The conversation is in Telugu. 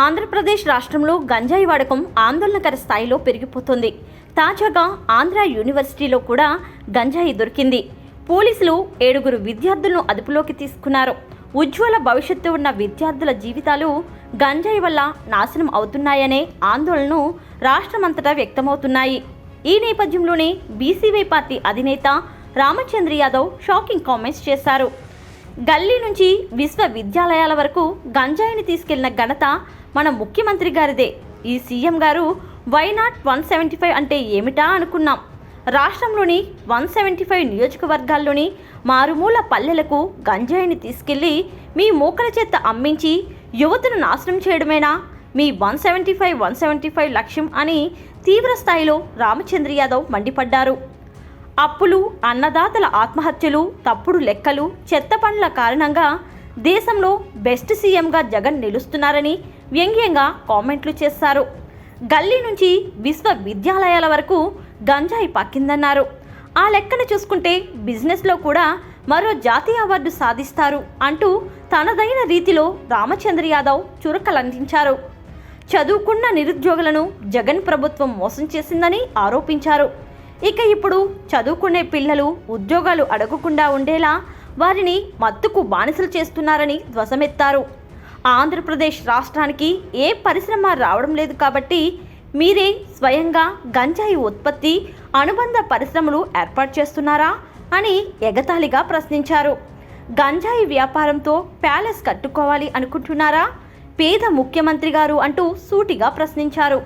ఆంధ్రప్రదేశ్ రాష్ట్రంలో గంజాయి వాడకం ఆందోళనకర స్థాయిలో పెరిగిపోతుంది. తాజాగా ఆంధ్ర యూనివర్సిటీలో కూడా గంజాయి దొరికింది. పోలీసులు 7 విద్యార్థులను అదుపులోకి తీసుకున్నారు. ఉజ్వల భవిష్యత్తు ఉన్న విద్యార్థుల జీవితాలు గంజాయి వల్ల నాశనం అవుతున్నాయనే ఆందోళనలు రాష్ట్రమంతటా వ్యక్తమవుతున్నాయి. ఈ నేపథ్యంలోనే బీసీవై పార్టీ అధినేత రామచంద్ర యాదవ్ షాకింగ్ కామెంట్స్ చేశారు. గల్లీ నుంచి విశ్వవిద్యాలయాల వరకు గంజాయిని తీసుకెళ్లిన ఘనత మన ముఖ్యమంత్రి గారిదే. ఈ సీఎం గారు వై నాట్ 175 అంటే ఏమిటా అనుకున్నాం. రాష్ట్రంలోని 175 నియోజకవర్గాల్లోని మారుమూల పల్లెలకు గంజాయిని తీసుకెళ్లి మీ మూకల చేత అమ్మించి యువతను నాశనం చేయడమేనా మీ 175 లక్ష్యం అని తీవ్ర స్థాయిలో రామచంద్ర యాదవ్ మండిపడ్డారు. అప్పులు, అన్నదాతల ఆత్మహత్యలు, తప్పుడు లెక్కలు, చెత్త పనుల కారణంగా దేశంలో బెస్ట్ సీఎంగా జగన్ నిలుస్తున్నారని వ్యంగ్యంగా కామెంట్లు చేశారు. గల్లీ నుంచి విశ్వవిద్యాలయాల వరకు గంజాయి పక్కిందన్నారు. ఆ లెక్కను చూసుకుంటే బిజినెస్లో కూడా మరో జాతీయ అవార్డు సాధిస్తారు అంటూ తనదైన రీతిలో రామచంద్ర యాదవ్ చురకలందించారు. చదువుకున్న నిరుద్యోగులను జగన్ ప్రభుత్వం మోసం చేసిందని ఆరోపించారు. ఇక ఇప్పుడు చదువుకునే పిల్లలు ఉద్యోగాలు అడగకుండా ఉండేలా వారిని మత్తుకు బానిసలు చేస్తున్నారని ధ్వసమెత్తారు. ఆంధ్రప్రదేశ్ రాష్ట్రానికి ఏ పరిశ్రమ రావడం లేదు కాబట్టి మీరే స్వయంగా గంజాయి ఉత్పత్తి, అనుబంధ పరిశ్రమలు ఏర్పాటు చేస్తున్నారా అని ఎగతాళిగా ప్రశ్నించారు. గంజాయి వ్యాపారంతో ప్యాలెస్ కట్టుకోవాలి అనుకుంటున్నారా పేద ముఖ్యమంత్రి గారు అంటూ సూటిగా ప్రశ్నించారు.